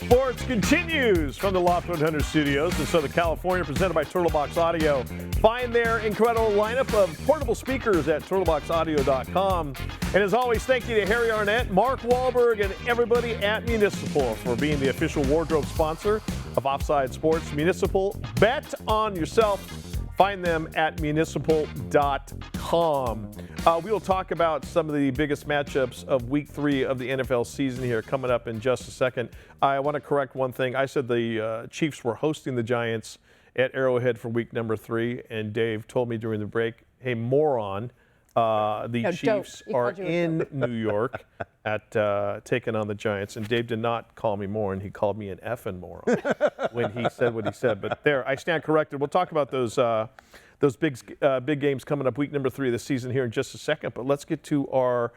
Sports continues from the Loft 100 Studios in Southern California, presented by Turtlebox Audio. Find their incredible lineup of portable speakers at turtleboxaudio.com. And as always, thank you to Harry Arnett, Mark Wahlberg, and everybody at Municipal for being the official wardrobe sponsor of Offside Sports. Municipal, bet on yourself. Find them at municipal.com. We will talk about some of the biggest matchups of Week 3 of the NFL season here coming up in just a second. I want to correct one thing. I said the Chiefs were hosting the Giants at Arrowhead for Week number 3, and Dave told me during the break, hey, moron, Chiefs are in New York at taking on the Giants. And Dave did not call me moron. He called me an effing moron when he said what he said. But there, I stand corrected. We'll talk about those big games coming up, Week number 3 of the season here in just a second. But let's get to our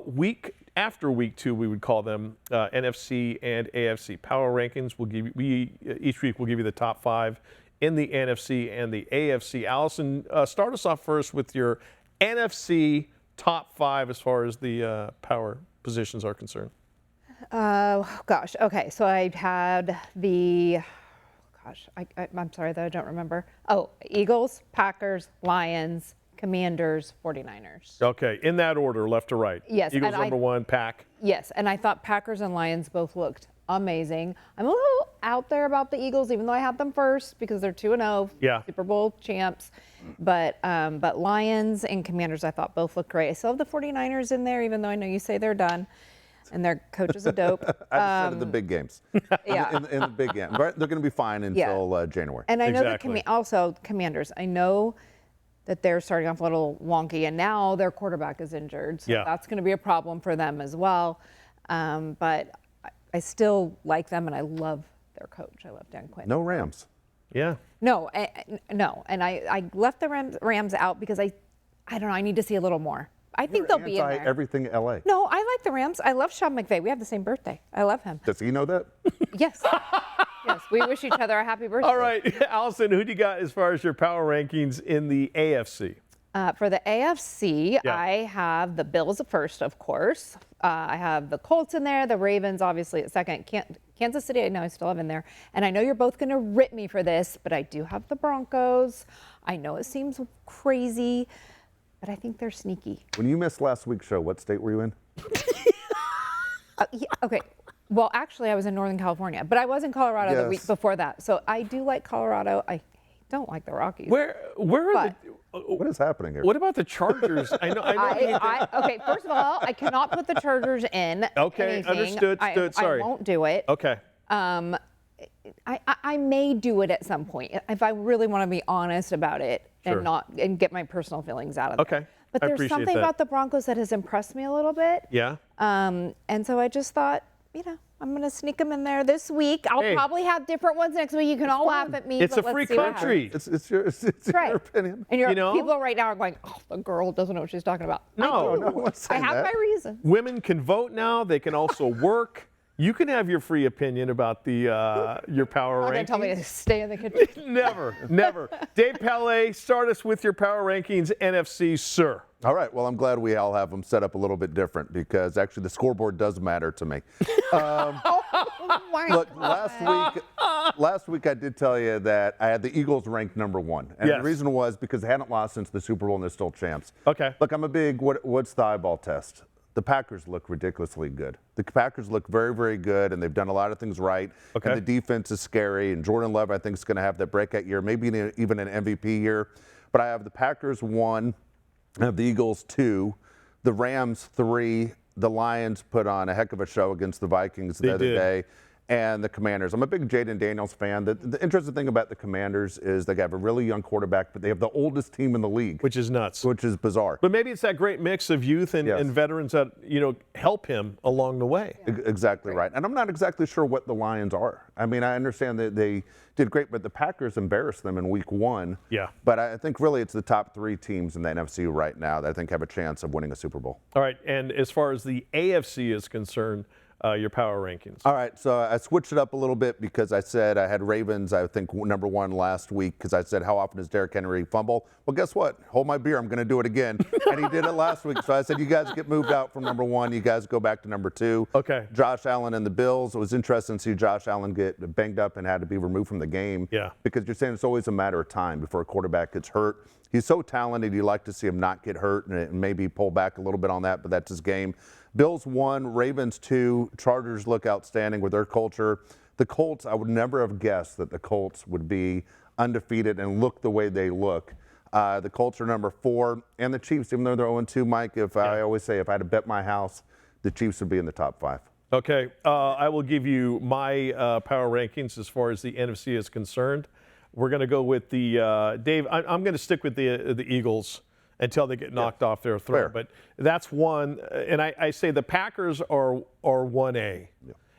week after Week 2, we would call them NFC and AFC power rankings. Each week we'll give you the top 5 in the NFC and the AFC. Allison, start us off first with your NFC top 5 as far as the power positions are concerned. Gosh. Okay. So I had I'm sorry that I don't remember. Oh, Eagles, Packers, Lions, Commanders, 49ers. Okay. In that order, left to right. Yes. Eagles number 1, Pack. Yes. And I thought Packers and Lions both looked amazing. I'm a little out there about the Eagles, even though I had them first because they're 2-0, Super Bowl champs. But Lions and Commanders, I thought both looked great. I still have the 49ers in there, even though I know you say they're done, and their coach is a dope. I just said in the big games. Yeah. in the big game. They're going to be fine until January. And I know exactly. Also Commanders. I know that they're starting off a little wonky, and now their quarterback is injured, so that's going to be a problem for them as well. But I still like them, and I love their coach. I love Dan Quinn. No Rams. Yeah. No, and I left the Rams out because I don't know. I need to see a little more. I think they'll be in there. Everything LA. No, I like the Rams. I love Sean McVay. We have the same birthday. I love him. Does he know that? Yes. Yes. We wish each other a happy birthday. All right, Allison, who do you got as far as your power rankings in the AFC? For the AFC, I have the Bills at first, of course. I have the Colts in there, the Ravens obviously at second. Kansas City, I know I still have in there. And I know you're both going to rip me for this, but I do have the Broncos. I know it seems crazy, but I think they're sneaky. When you missed last week's show, what state were you in? Okay. Well, actually, I was in Northern California, but I was in Colorado the week before that. So I do like Colorado. I don't like the Rockies. Where are what is happening here? What about the Chargers? I know. Okay, first of all, I cannot put the Chargers in. Okay, anything. understood. Sorry. I won't do it. Okay. I may do it at some point if I really want to be honest about it and get my personal feelings out of it. Okay. But there's something about the Broncos that has impressed me a little bit. Yeah. And so I just thought, I'm going to sneak them in there this week. I'll probably have different ones next week. You can all laugh at me. It's but a free let's see what country. It's your opinion. And people right now are going, oh, the girl doesn't know what she's talking about. No, I have my reasons. Women can vote now. They can also work. You can have your free opinion about the your power rankings. You're going to tell me to stay in the kitchen? Never. Dave Palais, start us with your power rankings, NFC, sir. All right. Well, I'm glad we all have them set up a little bit different because actually the scoreboard does matter to me. Look, last week I did tell you that I had the Eagles ranked number 1. And the reason was because they hadn't lost since the Super Bowl and they're still champs. Okay. Look, I'm a big, what's the eyeball test? The Packers look ridiculously good. The Packers look very, very good, and they've done a lot of things right. Okay. And the defense is scary, and Jordan Love, I think, is going to have that breakout year, maybe even an MVP year. But I have the Packers 1, I have the Eagles 2, the Rams 3, the Lions put on a heck of a show against the Vikings the other day, and the Commanders. I'm a big Jaden Daniels fan. The interesting thing about the Commanders is they have a really young quarterback, but they have the oldest team in the league. Which is nuts. Which is bizarre. But maybe it's that great mix of youth and veterans that, help him along the way. Yeah. Exactly right. And I'm not exactly sure what the Lions are. I mean, I understand that they did great, but the Packers embarrassed them in week 1. Yeah. But I think really it's the top 3 teams in the NFC right now that I think have a chance of winning a Super Bowl. All right. And as far as the AFC is concerned, your power rankings. All right, so I switched it up a little bit because I said I had Ravens, I think, number 1 last week because I said, how often does Derrick Henry fumble? Well, guess what? Hold my beer. I'm going to do it again. And he did it last week. So I said, you guys get moved out from number 1. You guys go back to number 2. Okay. Josh Allen and the Bills. It was interesting to see Josh Allen get banged up and had to be removed from the game. Yeah. Because you're saying it's always a matter of time before a quarterback gets hurt. He's so talented, you like to see him not get hurt and maybe pull back a little bit on that, but that's his game. Bills 1, Ravens 2, Chargers look outstanding with their culture. The Colts, I would never have guessed that the Colts would be undefeated and look the way they look. The Colts are number 4, and the Chiefs, even though they're 0-2, Mike, I always say if I had to bet my house, the Chiefs would be in the top 5. Okay, I will give you my power rankings as far as the NFC is concerned. We're going to go with the Dave. I'm going to stick with the Eagles until they get knocked off their throne. Fair. But that's 1, and I say the Packers are 1A,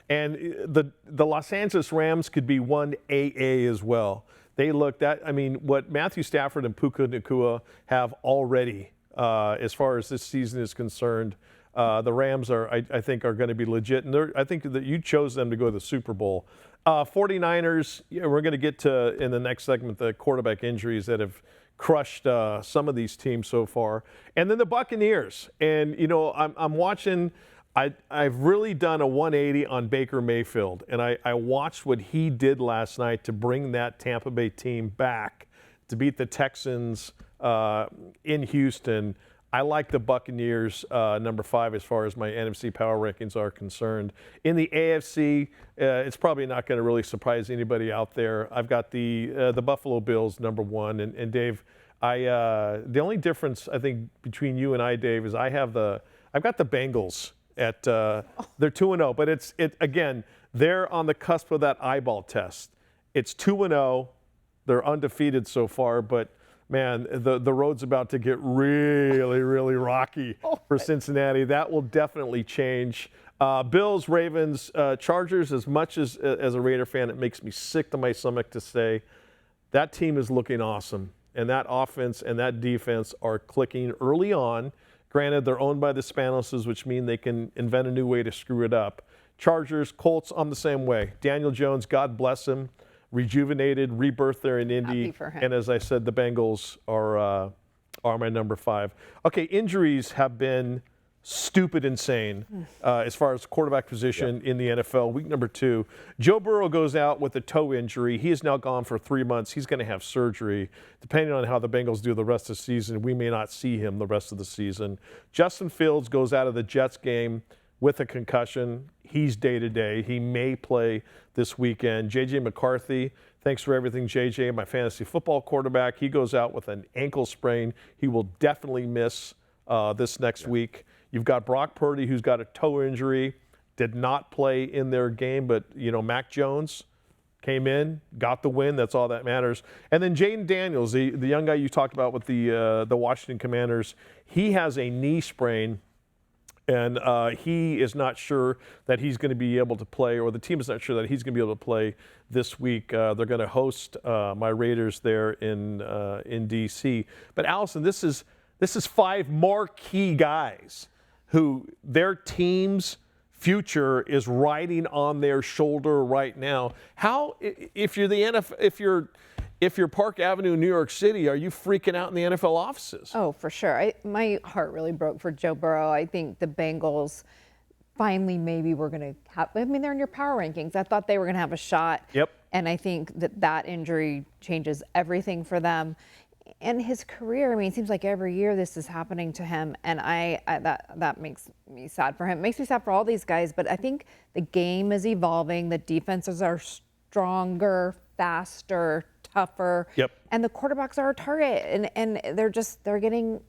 and the Los Angeles Rams could be 1AA as well. They look what Matthew Stafford and Puka Nacua have already as far as this season is concerned. The Rams I think are going to be legit, and I think that you chose them to go to the Super Bowl. 49ers, we're going to get to in the next segment the quarterback injuries that have crushed some of these teams so far, and then the Buccaneers. And I'm watching. I've really done a 180 on Baker Mayfield, and I watched what he did last night to bring that Tampa Bay team back to beat the Texans in Houston. I like the Buccaneers number 5 as far as my NFC power rankings are concerned. In the AFC, it's probably not going to really surprise anybody out there. I've got the Buffalo Bills number 1, and Dave, the only difference I think between you and I, Dave, is I've got the Bengals at they're 2-0, but again they're on the cusp of that eyeball test. It's 2-0, they're undefeated so far, but man, the road's about to get really, really rocky for Cincinnati. That will definitely change. Bills, Ravens, Chargers, as much as a Raider fan, it makes me sick to my stomach to say that team is looking awesome. And that offense and that defense are clicking early on. Granted, they're owned by the Spanoses, which mean they can invent a new way to screw it up. Chargers, Colts, I'm the same way. Daniel Jones, God bless him. Rejuvenated, rebirth there in Indy. Happy for him. And as I said, the Bengals are my number 5. Okay, injuries have been stupid insane as far as quarterback position in the NFL. Week number 2, Joe Burrow goes out with a toe injury. He is now gone for 3 months. He's going to have surgery. Depending on how the Bengals do the rest of the season, we may not see him the rest of the season. Justin Fields goes out of the Jets game with a concussion. He's day-to-day. He may play this weekend. J.J. McCarthy, thanks for everything, J.J., my fantasy football quarterback. He goes out with an ankle sprain. He will definitely miss this next week. You've got Brock Purdy, who's got a toe injury, did not play in their game, but, Mac Jones came in, got the win. That's all that matters. And then Jaden Daniels, the young guy you talked about with the Washington Commanders, he has a knee sprain. And he is not sure that he's going to be able to play, or the team is not sure that he's going to be able to play this week. They're going to host my Raiders there in D.C. But Allison, this is 5 marquee guys who their team's future is riding on their shoulder right now. How, if you're the NFL, if you're Park Avenue, New York City, are you freaking out in the NFL offices? Oh, for sure. My heart really broke for Joe Burrow. I think the Bengals finally maybe we're going to have, they're in your power rankings. I thought they were going to have a shot. Yep. And I think that injury changes everything for them. And his career, it seems like every year this is happening to him. And that makes me sad for him. It makes me sad for all these guys. But I think the game is evolving. The defenses are stronger, faster, tougher. Yep. And the quarterbacks are a target, and they're just getting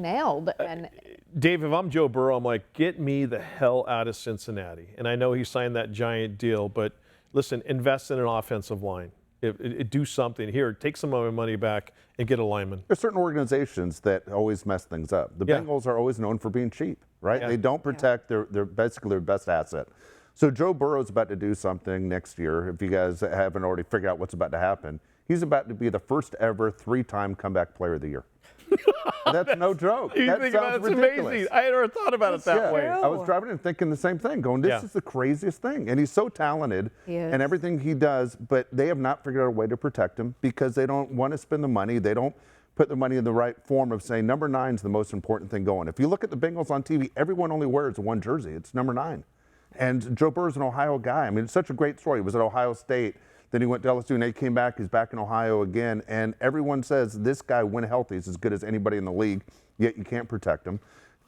nailed. And Dave, if I'm Joe Burrow, I'm like, get me the hell out of Cincinnati. And I know he signed that giant deal, but listen, invest in an offensive line. Do something here. Take some of my money back and get a lineman. There's certain organizations that always mess things up. The Bengals are always known for being cheap, right? They don't protect their basically their best asset. So Joe Burrow's about to do something next year. If you guys haven't already figured out what's about to happen, he's about to be the first ever 3-time comeback player of the year. That's no joke. You That think sounds about it, it's ridiculous. amazing. I had never thought about it that way. I was driving and thinking the same thing, going, this is the craziest thing. And he's so talented and everything he does, but they have not figured out a way to protect him because they don't want to spend the money. They don't put the money in the right form of saying number 9 is the most important thing going. If you look at the Bengals on TV, everyone only wears one jersey. It's number 9. And Joe Burrow's an Ohio guy. I mean, it's such a great story. He was at Ohio State. Then he went to LSU and he came back. He's back in Ohio again. And everyone says this guy, when healthy, is as good as anybody in the league, yet you can't protect him.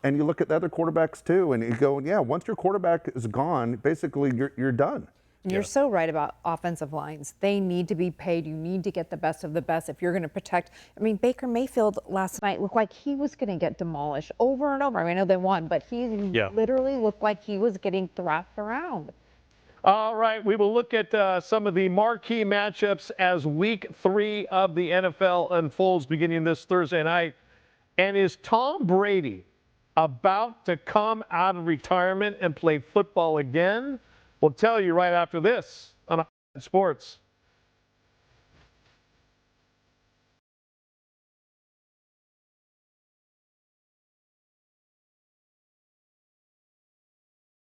And you look at the other quarterbacks too, and you go, yeah, once your quarterback is gone, basically you're done. And you're so right about offensive lines. They need to be paid. You need to get the best of the best if you're going to protect. I mean, Baker Mayfield last night looked like he was going to get demolished over and over. I mean, I know they won, but he literally looked like he was getting thrashed around. All right, we will look at some of the marquee matchups as week 3 of the NFL unfolds beginning this Thursday night. And is Tom Brady about to come out of retirement and play football again? We'll tell you right after this on Offside Sports.